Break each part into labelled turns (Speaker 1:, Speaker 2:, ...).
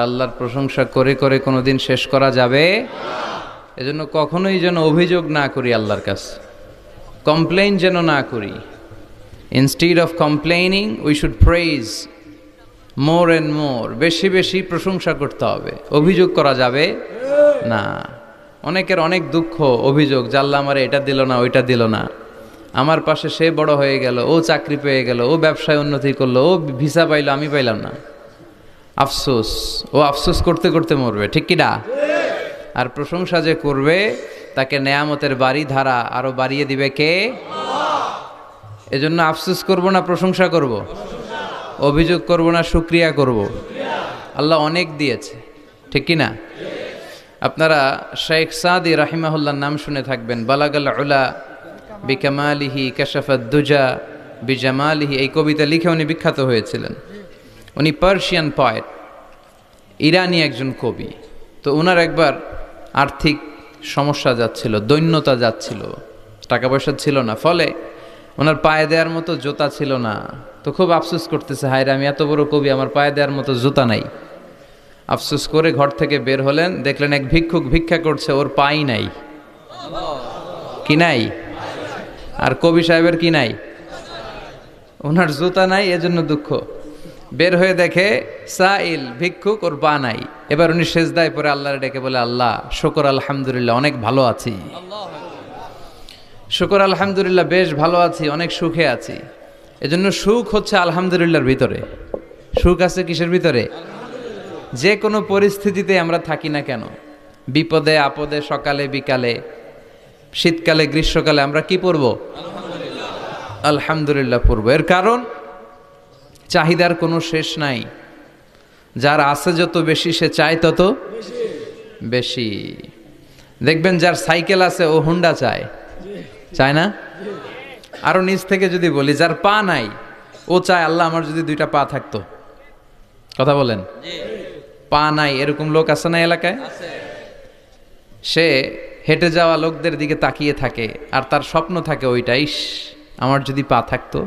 Speaker 1: আল্লাহর প্রশংসা করে করে কোনোদিন শেষ করা যাবে এজন্য কখনোই যেন অভিযোগ না করি আল্লাহর কাছে, কমপ্লেইন যেন না করি। Instead of complaining we should praise more and more, বেশি বেশি প্রশংসা করতে হবে। অভিযোগ করা যাবে না। অনেকের অনেক দুঃখ, অভিযোগ, জাল্লা আমার এটা দিল না, ওইটা দিল না, আমার পাশে সে বড় হয়ে গেল, ও চাকরি পেয়ে গেল, ও ব্যবসায় উন্নতি করলো, ও ভিসা পাইলো, আমি পাইলাম না। আফসোস, ও আফসোস করতে করতে মরবে, ঠিক কি না? আর প্রশংসা যে করবে তাকে নেয়ামতের বাড়ি ধারা আরো বাড়িয়ে দিবে কে? এজন্য আফসোস করব না প্রশংসা করব, অভিযোগ করব না শুকরিয়া করব। আল্লাহ অনেক দিয়েছে, ঠিক কি না? আপনারা শেখ সাদি রাহিমাহুল্লাহর নাম শুনে থাকবেন। বালাগাল উলা বিকামালিহি কাশাফাদ দুজা বিজামালিহি, এই কবিতা লিখে উনি বিখ্যাত হয়েছিলেন। উনি পার্সিয়ান পয়েট, ইরানি একজন কবি। তো ওনার একবার আর্থিক সমস্যা যাচ্ছিল, দৈন্যতা যাচ্ছিল, টাকা পয়সা ছিল না, ফলে ওনার পায়ে দেওয়ার মতো জুতা ছিল না। তো খুব আফসোস করতেছে, হায় রে, আমি এত বড় কবি, আমার পায়ে দেওয়ার মতো জুতা নাই। আফসোস করে ঘর থেকে বের হলেন, দেখলেন এক ভিক্ষুক ভিক্ষা করছে, ওর পাই নাই। কি নাই? আর কবি সাহেবের কি নাই? ওনার জুতা নাই, এজন্য দুঃখ। বের হয়ে দেখে সাইল ভিক্ষুক, ওর পা নাই। এবার উনি সেজদায় পরে আল্লাহর ডেকে বলে, আল্লাহ শুকর আলহামদুলিল্লাহ, অনেক ভালো আছি। শুকর আলহামদুলিল্লাহ, বেশ ভালো আছি, অনেক সুখে আছি। এজন্য সুখ হচ্ছে আলহামদুলিল্লাহর ভিতরে। সুখ আছে কিসের ভিতরে? যে কোনো পরিস্থিতিতে আমরা থাকি না কেন, বিপদে আপদে, সকালে বিকালে, শীতকালে গ্রীষ্মকালে, আমরা কি পড়ব? আলহামদুলিল্লাহ পড়ব। এর কারণ চাহিদার কোনো শেষ নাই। যার আছে যত বেশি, সে চায় তত বেশি। দেখবেন যার সাইকেল আছে ও হুন্ডা চায়, চায় না? আরো নিচ থেকে যদি বলি, যার পা নাই ও চায়, আল্লাহ আমার যদি দুইটা পা থাকতো। কথা বলেন। পা নাই এরকম লোক আছে না এলাকায়? সে হেঁটে যাওয়া লোকদের দিকে তাকিয়ে থাকে, আর তার স্বপ্ন থাকে ওইটাই, আমার যদি পা থাকতো।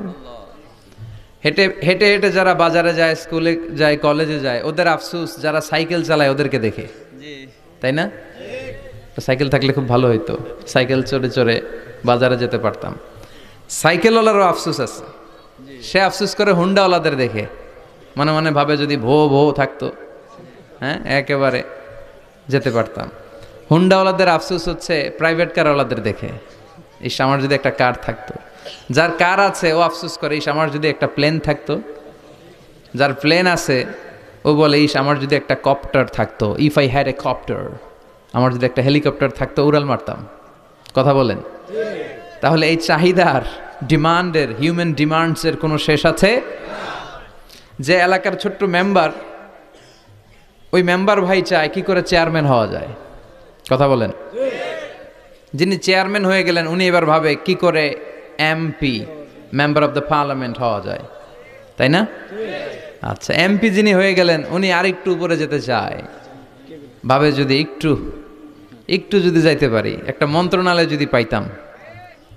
Speaker 1: হেঁটে হেঁটে হেঁটে যারা বাজারে যায়, স্কুলে যায়, কলেজে যায়, ওদের আফসোস যারা সাইকেল চালায় ওদেরকে দেখে, তাই না? সাইকেল থাকলে খুব ভালো হইতো, সাইকেল চড়ে চড়ে বাজারে যেতে পারতাম। সাইকেলওয়ালারও আফসোস আছে, সে আফসোস করে হুন্ডাওয়ালাদের দেখে, মনে মনে ভাবে যদি ভো ভো থাকতো, হ্যাঁ, একেবারে যেতে পারতাম। হুন্ডাওয়ালাদের আফসোস হচ্ছে প্রাইভেট কারওয়ালাদের দেখে, ইস আমার যদি একটা কার থাকতো। যার কার আছে ও আফসোস করে, ইস আমার যদি একটা প্লেন থাকতো। যার প্লেন আছে ও বলে, ইস আমার যদি একটা কপ্টার থাকতো, if I had a copter, আমার যদি একটা হেলিকপ্টার থাকতো, উড়াল মারতাম। কথা বলেন। তাহলে এই চাহিদার, ডিমান্ডের, হিউম্যান ডিমান্ডসের কোনো শেষ আছে? যে এলাকার ছোট্ট মেম্বার, ওই মেম্বার ভাই চায় কি করে চেয়ারম্যান হওয়া যায়। কথা বলেন। যিনি চেয়ারম্যান হয়ে গেলেন, উনি এবার ভাবে কি করে MP, member of the parliament হওয়া যায়, তাই না? আচ্ছা, এমপি যিনি হয়ে গেলেন, উনি আরেকটু উপরে যেতে চায়, ভাবে যদি একটু একটু যদি যাইতে পারি, একটা মন্ত্রণালয় যদি পাইতাম,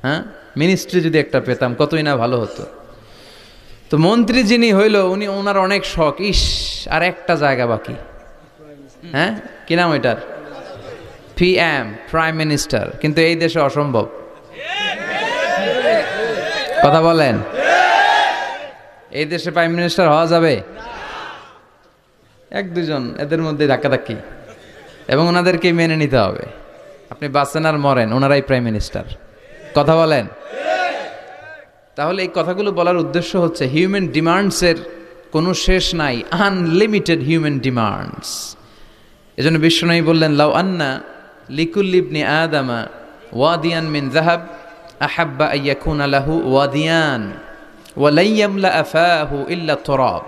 Speaker 1: হ্যাঁ, মিনিস্ট্রি যদি একটা পেতাম, কতই না ভালো হতো। তো মন্ত্রী যিনি হইল, উনি, ওনার অনেক শখ, ইস আর একটা জায়গা বাকি, হ্যাঁ, কি নাম ওইটার? PM, prime minister. কিন্তু এই দেশে অসম্ভব। কথা বলেন। এই দেশে প্রাইম মিনিস্টার হওয়া যাবে? এক দুজন এদের মধ্যে ধাক্কাধাক্কি, এবং ওনাদেরকে মেনে নিতে হবে। আপনি বাঁচেন আর মরেন, ওনারাই প্রাইম মিনিস্টার। কথা বলেন। তাহলে এই কথাগুলো বলার উদ্দেশ্য হচ্ছে, হিউম্যান ডিমান্ডসের কোনো শেষ নাই, আনলিমিটেড হিউম্যান ডিমান্ডস। এজন্য বিশ্বনবী বললেন, লাউ আন্না লিকুল্লি ইবনি আদামা ওয়াদিয়ান মিন যাহাব আহাব্বা আইয়াকুনা লাহু ওয়াদিয়ান ওয়া লা ইয়ামলা আফাহু ইল্লা তুরাব।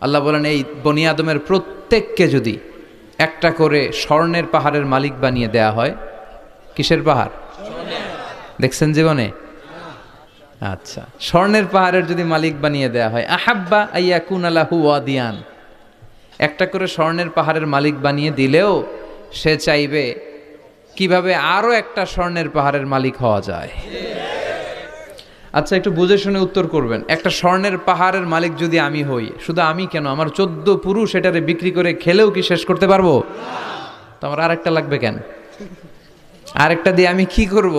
Speaker 1: আল্লাহ বলেন, এই বনি আদমের প্রত্যেককে যদি একটা করে স্বর্ণের পাহাড়ের মালিক বানিয়ে দেয়া হয়। কিসের পাহাড় দেখছেন জীবনে? আচ্ছা, স্বর্ণের পাহাড়ের যদি মালিক বানিয়ে দেয়া হয়, আহাব্বা আইয়াকুনা লাহু ওয়াদিয়ান, একটা করে স্বর্ণের পাহাড়ের মালিক বানিয়ে দিলেও সে চাইবে কিভাবে আরো একটা স্বর্ণের পাহাড়ের মালিক হওয়া যায়। আচ্ছা, একটু বুঝে শুনে উত্তর করবেন। একটা স্বর্ণের পাহাড়ের মালিক যদি আমি হই, শুধু আমি কেন, আমার 14 পুরুষ এটারে বিক্রি করে খেলেও কি শেষ করতে পারবো? তো আমার আরেকটা লাগবে কেন? আরেকটা দিয়ে আমি কি করব?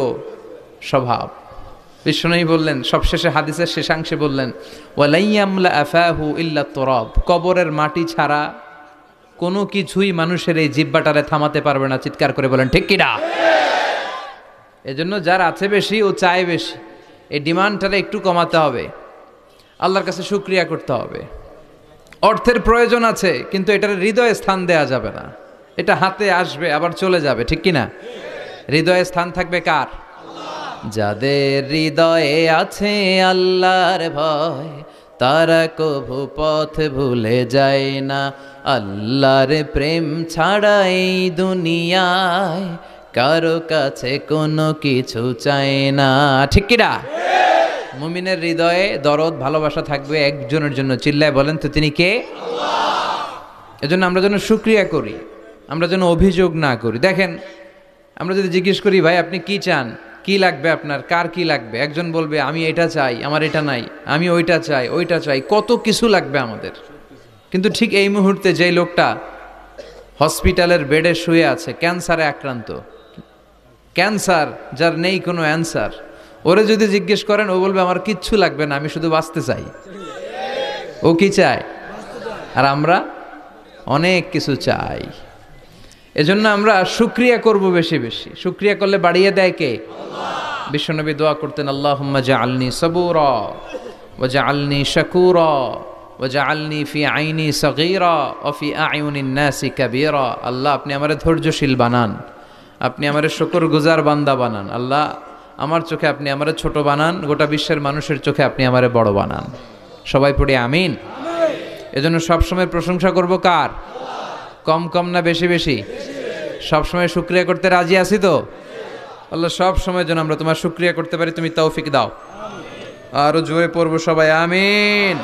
Speaker 1: স্বভাব। বিশ্বনবী বললেন, সবশেষে হাদিসের শেষাংশে বললেন, ওয়ালাইয়ামলা আফাহু ইল্লা তুরাব, কবরের মাটি ছাড়া কোনো কিছুই মানুষের এই জিহ্বাটারে থামাতে পারবে না। চিৎকার করে বলেন ঠিক কিনা? এজন্য যার আছে বেশি ও চায় বেশি, এই ডিমান্ডটারে একটু কমাতে হবে, আল্লাহর কাছে শুকরিয়া করতে হবে। অর্থের প্রয়োজন আছে, কিন্তু এটার হৃদয়ে স্থান দেয়া যাবে না। এটা হাতে আসবে আবার চলে যাবে, ঠিক কিনা? হৃদয়ে স্থান থাকবে কার? যাদের হৃদয়ে আছে আল্লাহর ভয়, তারা কভু পথ ভুলে যায় না। আল্লাহর প্রেম ছাড়া এই দুনিয়ায় কারো কাছে কোনো কিছু চায় না, ঠিক কিনা? মুমিনের হৃদয়ে দরদ ভালোবাসা থাকবে একজনের জন্য। চিল্লায় বলেন তো তিনি কে? এজন্য আমরা যেন শুকরিয়া করি, আমরা যেন অভিযোগ না করি। দেখেন, আমরা যদি জিজ্ঞেস করি, ভাই আপনি কি চান, কি লাগবে আপনার, কার কি লাগবে, একজন বলবে আমি এটা চাই, আমার এটা নাই, আমি ওইটা চাই, ওইটা চাই, কত কিছু লাগবে আমাদের। কিন্তু ঠিক এই মুহূর্তে যেই লোকটা হসপিটালের বেডে শুয়ে আছে, ক্যান্সারে আক্রান্ত, ক্যান্সার যার নেই কোনো অ্যান্সার, ওরে যদি জিজ্ঞেস করেন, ও বলবে আমার কিচ্ছু লাগবে না, আমি শুধু বাঁচতে চাই। ও কি চায়? আর আমরা অনেক কিছু চাই। এজন্য আমরা শুকরিয়া করব বেশি বেশি। শুকরিয়া করলে বাড়িয়ে দেয় কে? বিশ্বনবী দোয়া করতেন, আল্লাহুম্মা জাআলনি সাবুরা ওয়া জাআলনি শাকুরা ওয়া জাআলনি ফি আইনি সগীরা ওয়া ফি আয়ুনিন নাসি কাবীরা। আল্লাহ আপনি আমারে ধৈর্যশীল বানান, আপনি আমারে শুকরগুজার বান্দা বানান। আল্লাহ আমার চোখে আপনি আমারে ছোট বানান, গোটা বিশ্বের মানুষের চোখে আপনি আমারে বড় বানান। সবাই পড়ি আমিন। এজন্য সবসময় প্রশংসা করব কার? কম কম না বেশি বেশি? সবসময় শুকরিয়া করতে রাজি আছি তো? আল্লাহ সব সময় যেন আমরা তোমার শুকরিয়া করতে পারি, তুমি তৌফিক দাও। আরো জোরে পড়বো সবাই আমিন।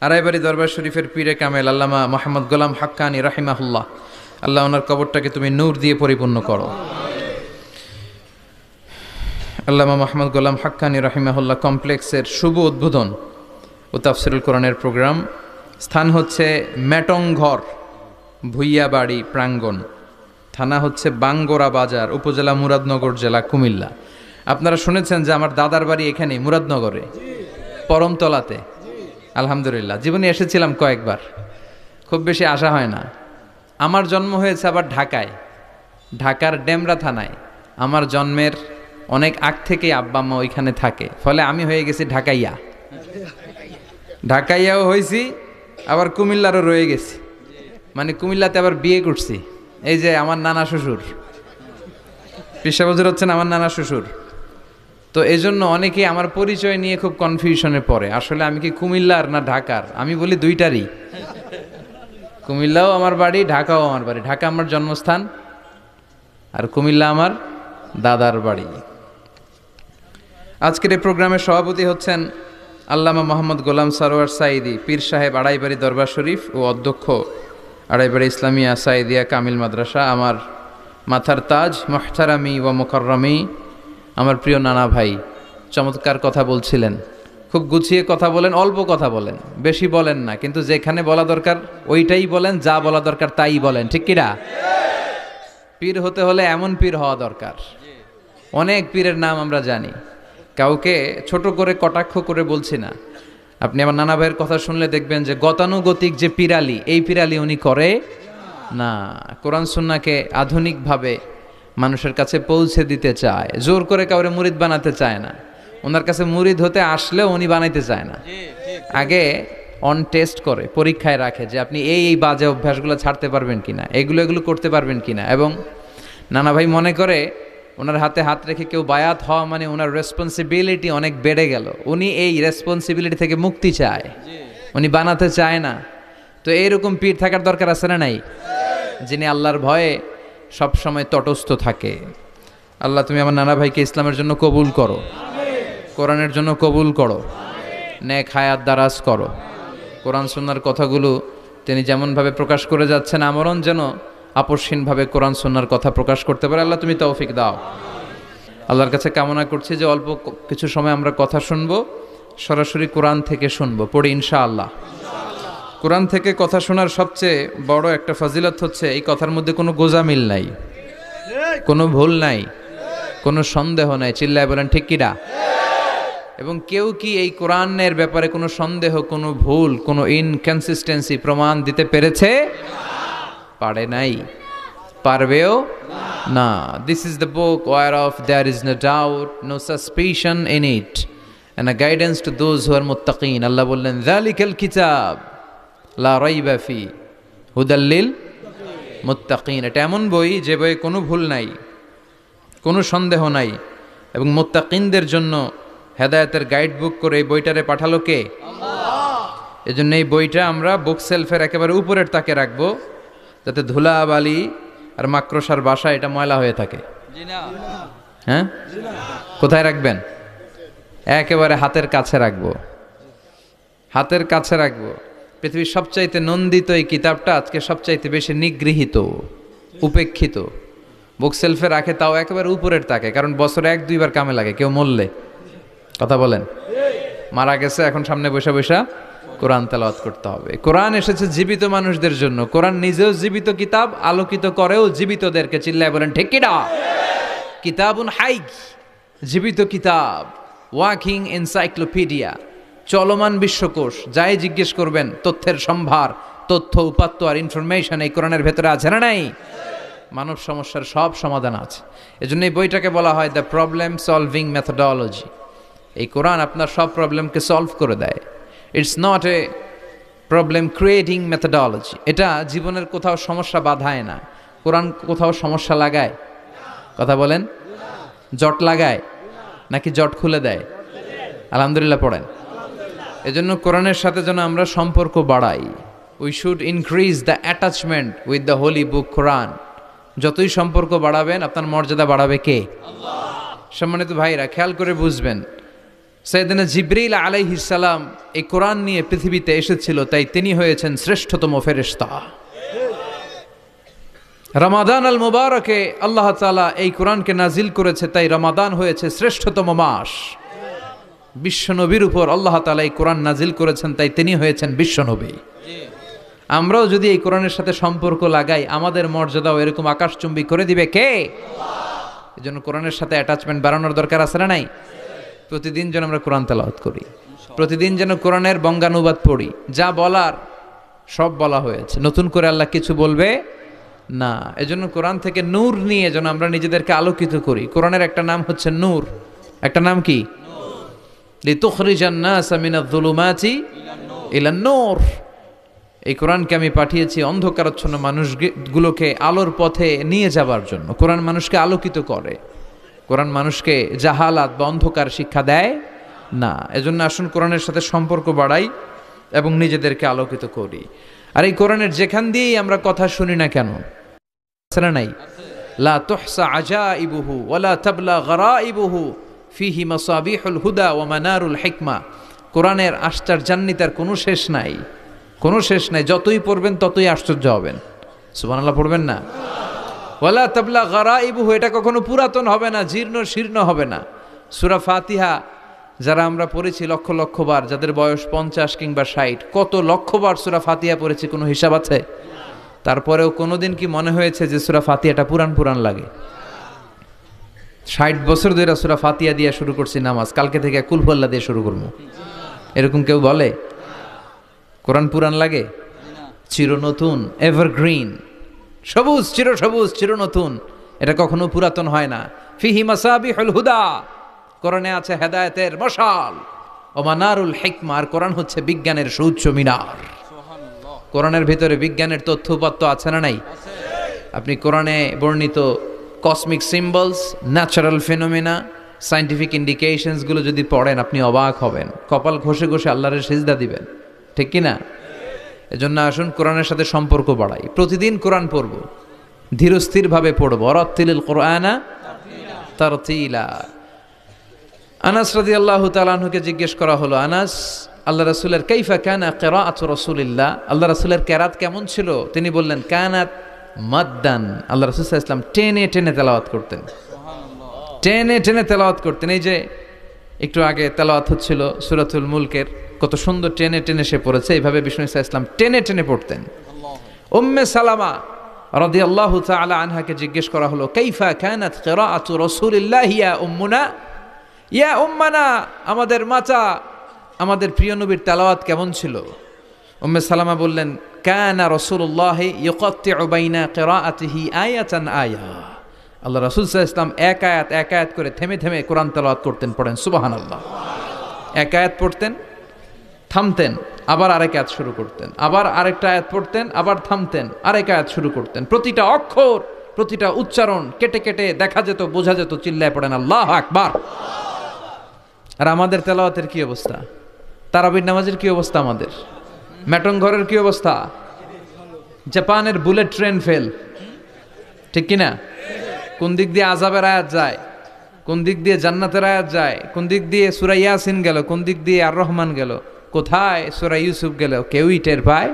Speaker 1: আড়াইবাড়ি দরবার শরীফের পীরে কামেল আল্লামা মোহাম্মদ গোলাম হাক্কানি রাহিমাহুল্লাহ, আল্লাহ ওনার কবরটাকে তুমি নূর দিয়ে পরিপূর্ণ করো। আল্লামা মোহাম্মদ গোলাম হাক্কানি রাহিমাহুল্লাহ কমপ্লেক্সের শুভ উদ্বোধন ও তাফসিরুল কোরআনের প্রোগ্রাম। স্থান হচ্ছে মেটংঘর ভুইয়াবাড়ি প্রাঙ্গণ, থানা হচ্ছে বাঙ্গোরা বাজার, উপজেলা মুরাদনগর, জেলা কুমিল্লা। আপনারা শুনেছেন যে আমার দাদার বাড়ি এখানে মুরাদনগরে পরমতলাতে। আলহামদুলিল্লাহ, জীবনে এসেছিলাম কয়েকবার, খুব বেশি আসা হয় না। আমার জন্ম হয়েছে আবার ঢাকায়, ঢাকার ডেমরা থানায়। আমার জন্মের অনেক আগ থেকেই আব্বা আম্মা ওইখানে থাকে, ফলে আমি হয়ে গেছি ঢাকাইয়া। ঢাকাইয়াও হয়েছি, আবার কুমিল্লারও রয়ে গেছি, মানে কুমিল্লাতে আবার বিয়ে করছি। এই যে আমার নানা শ্বশুর, পিসা বজুর হচ্ছেন আমার নানা শ্বশুর। তো এই জন্য অনেকেই আমার পরিচয় নিয়ে খুব কনফিউশনে পড়ে, আসলে আমি কি কুমিল্লার না ঢাকার। আমি বলি দুইটারই, কুমিল্লাও আমার বাড়ি, ঢাকাও আমার বাড়ি। ঢাকা আমার জন্মস্থান, আর কুমিল্লা আমার দাদার বাড়ি। আজকের এই প্রোগ্রামের সভাপতি হচ্ছেন আল্লামা মোহাম্মদ গোলাম সারোয়ার সাঈদী, পীর সাহেব আড়াইবাড়ি দরবার শরীফ ও অধ্যক্ষ আড়াইবাড়ি ইসলামিয়া সাঈদিয়া কামিল মাদ্রাসা। আমার মাথার তাজ, মুহতারামি ওয়া মুকাররামি, আমার প্রিয় নানা ভাই চমৎকার কথা বলছিলেন, খুব গুছিয়ে কথা বলেন, অল্প কথা বলেন, বেশি বলেন না, কিন্তু যেখানে বলা দরকার ওইটাই বলেন, যা বলা দরকার তাই বলেন, ঠিক কিনা? পীর হতে হলে এমন পীর হওয়া দরকার। অনেক পীরের নাম আমরা জানি, কাউকে ছোট করে কটাক্ষ করে বলছি না। আপনি আমার নানা ভাইয়ের কথা শুনলে দেখবেন যে গতানুগতিক যে পিরালি, এই পিরালি উনি করে না। কোরআন সুন্নাহকে আধুনিকভাবে মানুষের কাছে পৌঁছে দিতে চায়, জোর করে কাউরে মুরিদ বানাতে চায় না। ওনার কাছে মুরিদ হতে আসলেও উনি বানাইতে চায় না, আগে অন টেস্ট করে, পরীক্ষায় রাখে যে আপনি এই বাজে অভ্যাসগুলো ছাড়তে পারবেন কিনা, এগুলো করতে পারবেন কিনা। এবং নানা ভাই মনে করে ওনার হাতে হাত রেখে কেউ বায়াত হওয়া মানে ওনার রেসপন্সিবিলিটি অনেক বেড়ে গেল। উনি এই রেসপন্সিবিলিটি থেকে মুক্তি চায়, উনি বানাতে চায় না। তো এইরকম পীর থাকার দরকার আছে না নাই, যিনি আল্লাহর ভয়ে সব সময় তটস্থ থাকে। আল্লাহ তুমি আমার নানা ভাইকে ইসলামের জন্য কবুল করো, কোরআনের জন্য কবুল করো, নেক হায়াত দারাজ করো। কোরআন সুন্নাহর কথাগুলো তিনি যেমনভাবে প্রকাশ করে যাচ্ছেন, আমরণ যেন আপসহীনভাবে কোরআন সুন্নাহর কথা প্রকাশ করতে পারে। আল্লাহ তুমি তৌফিক দাও। আল্লাহর কাছে কামনা করছি যে অল্প কিছু সময় আমরা কথা শুনবো, সরাসরি কোরআন থেকে শুনবো, পড়ি ইনশাআল্লাহ। কোরআন থেকে কথা শোনার সবচেয়ে বড় একটা ফজিলত হচ্ছে এই কথার মধ্যে কোনো গোজামিল নাই, কোনো ভুল নাই, কোনো সন্দেহ নাই। চিল্লায় বলেন ঠিক কিনা? এবং কেউ কি এই কোরআনের ব্যাপারে কোনো সন্দেহ, কোনো ভুল, কোনো ইনকনসিস্টেন্সি প্রমাণ দিতে পেরেছে? পারে নাই, পারবেও না। This is the book whereof there is no doubt, no suspicion in it, and a guidance to those who are muttaqin. আল্লাহ বললেন যালিকাল কিতাব লা রাইবা ফি হুদাল লিল মুত্তাকিন। এটা এমন বই যে বইয়ে কোনো ভুল নাই, কোনো সন্দেহ নাই, এবং মুত্তাকিনদের জন্য হেদায়েতের গাইড বুক করে এই বইটারে পাঠালো কে? আল্লাহ। এজন্য এই বইটা আমরা বুক সেলফের একেবারে উপরের তাকে রাখবো, যাতে ধুলা বালি আর মাকড়সার বাসা এটা ময়লা হয়ে থাকে। হ্যাঁ, কোথায় রাখবেন? একেবারে হাতের কাছে রাখবো, হাতের কাছে রাখবো। পৃথিবীর সবচাইতে নন্দিত এই কিতাবটা আজকে সবচাইতে বেশি নিগৃহীত, উপেক্ষিত। বুক সেলফে রাখে, তাও একেবারে উপরের তাকে, কারণ বছরে 1-2 বার কামে লাগে। কেউ মরলে, কথা বলেন, মারা গেছে, এখন সামনে বসে বসে কোরআন তেলাওয়াত করতে হবে। কোরআন এসেছে জীবিত মানুষদের জন্য। কোরআন নিজেও জীবিত কিতাব, আলোকিত করেও জীবিতদেরকে। চিল্লায় বলেন ঠিক কিনা? কিতাবুন হাই, জীবিত কিতাব, ওয়াকিং এনসাইক্লোপিডিয়া, চলমান বিশ্বকোষ। যাই জিজ্ঞেস করবেন তথ্যের সম্ভার, তথ্য উপাত্ত আর ইনফরমেশন এই কোরআনের ভেতরে আছে না নাই? মানব সমস্যার সব সমাধান আছে। এজন্য এই বইটাকে বলা হয় দ্য প্রবলেম সলভিং মেথোডোলজি। এই কোরআন আপনার সব প্রবলেমকে সলভ করে দেয়। It's not a problem creating methodology. এটা জীবনের কোথাও সমস্যা বাধায় না। কোরআন কোথাও সমস্যা লাগায়? কথা বলেন, জট লাগায় নাকি জট খুলে দেয়? আলহামদুলিল্লাহ পড়েন। এজন্য কোরআনের সাথে যেন আমরা সম্পর্ক বাড়াই। We should increase the attachment with the holy book Quran. যতই সম্পর্ক বাড়াবেন আপনার মর্যাদা বাড়াবে কে? আল্লাহ। সম্মানিত ভাইরা, খেয়াল করে বুঝবেন, সাইয়েদনা জিবরিল আলাইহিস সালাম এই কোরআন নিয়ে পৃথিবীতে এসেছিল, তাই তিনি হয়েছেন শ্রেষ্ঠতম ফেরেশতা। রমাদান আল মুবারকে আল্লাহ তাআলা এই কোরআনকে নাজিল করেছে, তাই রমাদান হয়েছে শ্রেষ্ঠতম মাস। বিশ্বনবীর উপর আল্লাহ তাআলা এই কোরআন নাজিল করেছেন, তাই তিনি হয়েছেন বিশ্বনবী। আমরাও যদি এই কোরআনের সাথে সম্পর্ক লাগাই, আমাদের মর্যাদাও এরকম আকাশচুম্বী করে দিবে কে? আল্লাহ। এজন্য কোরআনের সাথে অ্যাটাচমেন্ট বাড়ানোর দরকার আছে না নাই? প্রতিদিন যেন আমরা কোরআন তেলাওয়াত করি, প্রতিদিন যেন কোরআনের বঙ্গানুবাদ পড়ি। যা বলার সব বলা হয়েছে, নতুন করে আল্লাহ কিছু বলবে না। এজন্য কোরআন থেকে নূর নিয়ে যেন আমরা নিজেদেরকে আলোকিত করি। কোরআনের একটা নাম হচ্ছে নূর, একটা নাম কি? লিতুখরিজান নাস মিনাজ যুলুমাতি ইলান নূর। এই কোরআনকে আমি পাঠিয়েছি অন্ধকারাচ্ছন্ন মানুষগুলোকে আলোর পথে নিয়ে যাবার জন্য। কোরআন মানুষকে আলোকিত করে, কোরআন মানুষকে জাহালাত বা অন্ধকার শিক্ষা দেয় না। এজন্য আসুন কোরআনের সাথে সম্পর্ক বাড়াই এবং নিজেদেরকে আলোকিত করি। আর এই কোরআনের যেখান দিয়েই আমরা কথা শুনি না কেন, আছে নাই? লা তুহসা আজাইবুহু ওয়ালা তাবলা গরাইবুহু ফিহি মাসাবিহুল হুদা ওয়া মানারুল হিকমা। কোরআনের আশ্চর্যান্বিতার কোনো শেষ নাই, কোনো শেষ নাই। যতই পড়বেন ততই আশ্চর্য হবেন। সুবহানাল্লাহ পড়বেন না? ওয়ালা তাবলা গরাইবুহু, এটা কখনো পুরাতন হবে না, জীর্ণ শীর্ণ হবে না। সূরা ফাতিহা যারা আমরা পড়েছি লক্ষ লক্ষ বার, যাদের বয়স 50 কিংবা 60, কত লক্ষবার সূরা ফাতিহা পড়েছি, কোনো হিসাব আছে? তারপরেও কোনোদিন কি মনে হয়েছে যে সূরা ফাতিহাটা পুরান পুরান লাগে? 60 বছর ধরে সূরা ফাতিহা দিয়ে শুরু করছি নামাজ, কালকে থেকে কুল হুয়াল্লাহ দিয়ে শুরু করবো, এরকম কেউ বলে? কোরআন পুরান লাগে? চির নতুন, এভারগ্রিন, সবুজ, চির সবুজ, চির নতুন। এটা কখনো পুরাতন হয় না। ফিহি মাসাবিহুল হুদা, কোরআনে আছে হেদায়েতের মশাল। ও মানারুল হিকমা, আর কোরআন হচ্ছে বিজ্ঞানের সুউচ্চ মিনার। কোরআনের ভিতরে বিজ্ঞানের তথ্য উপাত্ত আছে না নাই? আপনি কোরআনে বর্ণিত cosmic symbols, natural phenomena, scientific indications গুলো যদি পড়েন আপনি অবাক হবেন, কপাল ঘষে ঘষে আল্লাহর সিজদা দিবেন, ঠিক কি না? এজন্য আসুন কোরআনের সাথে সম্পর্ক বাড়াই। প্রতিদিন কোরআন পড়ব, ধীরস্থিরভাবে পড়ব। ওয়ারাত্তিলিল কোরআনা তারতিলা। আনাস রাদিয়াল্লাহু তাআলা আনহুকে জিজ্ঞেস করা হলো, আনাস, আল্লাহ রাসূলের কাইফা কানা কিরাআতু রাসূলিল্লাহ, আল্লাহ রাসূলের কিরাত কেমন ছিল? তিনি বললেন কানাত মাদ্দান, আল্লাহ রাসূল সাল্লাল্লাহু আলাইহি ওয়াসাল্লাম টেনে টেনে তেলাওয়াত করতেন। টেনে টেনে তেলাওয়াত করতেন। এই যে একটু আগে তেলাওয়াত হচ্ছিল সূরাতুল মুলকের, কত সুন্দর টেনে টেনে সে পড়েছে। এইভাবে বিষ্ণু ইসা ইসলাম টেনে টেনে পড়তেন। উম্মে সালামা রাদিয়াল্লাহু তাআলা আনহাকে জিজ্ঞেস করা হলো, কাইফা কানাত কিরাআতু রাসূলিল্লাহি ইয়া উম্মুনা, ইয়া উম্মানা, আমাদের মাতা, আমাদের প্রিয় নবীর তেলাওয়াত কেমন ছিল? উম্মে সালামা বললেন, কানা রাসূলুল্লাহি ইউকাত্তিউ বাইনা কিরাআতিহি আয়াতান আয়া, আল্লাহ রাসূল সাল্লাল্লাহু আলাইহি ওয়াসাল্লাম এক আয়াত করে থেমে থেমে কোরআন তেলাওয়াত করতেন। পড়েন সুবহানাল্লাহ। এক আয়াত পড়তেন, থামতেন, আবার আরেক আয়াত শুরু করতেন, আবার আরেকটা আয়াত পড়তেন, আবার থামতেন, আরেক আয়াত শুরু করতেন। প্রতিটা অক্ষর, প্রতিটা উচ্চারণ কেটে কেটে দেখা যেত, বোঝা যেত। চিল্লায় পড়েন আল্লাহু আকবার। আর আমাদের তেলাওয়াতের কি অবস্থা? তারাবির নামাজের কি অবস্থা? আমাদের ম্যাটন ঘরের কি অবস্থা? জাপানের বুলেট ট্রেন ফেল, ঠিক কিনা? কোন দিক দিয়ে আযাবের আয়াত যায়, কোন দিক দিয়ে জান্নাতের আয়াত যায়, কোন দিক দিয়ে সূরা ইয়াসিন গেল, কোন দিক দিয়ে আর রহমান গেল, কোথায় সূরা ইউসুফ গেল, কেউই টের পায়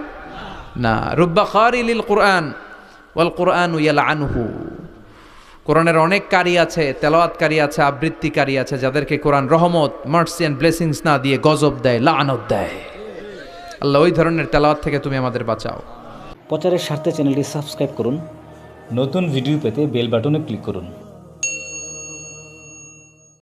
Speaker 1: না। রুব্বা কারিলিল কুরআন ওয়াল কুরআনু ইয়ালআনহু, কোরআনের অনেক কারি আছে, তেলাওয়াতকারী আছে, আবৃত্তিকারী আছে, যাদেরকে কোরআন রহমত, মার্সি এন্ড ব্লেসিংস না দিয়ে গজব দেয়, লাআনত দেয়। আল্লাহ ওই ধরনের তেলাওয়াত থেকে তুমি আমাদের বাঁচাও।
Speaker 2: প্রচারের স্বার্থে চ্যানেলটি সাবস্ক্রাইব করুন।
Speaker 3: নতুন ভিডিও পেতে বেল বাটনে ক্লিক করুন।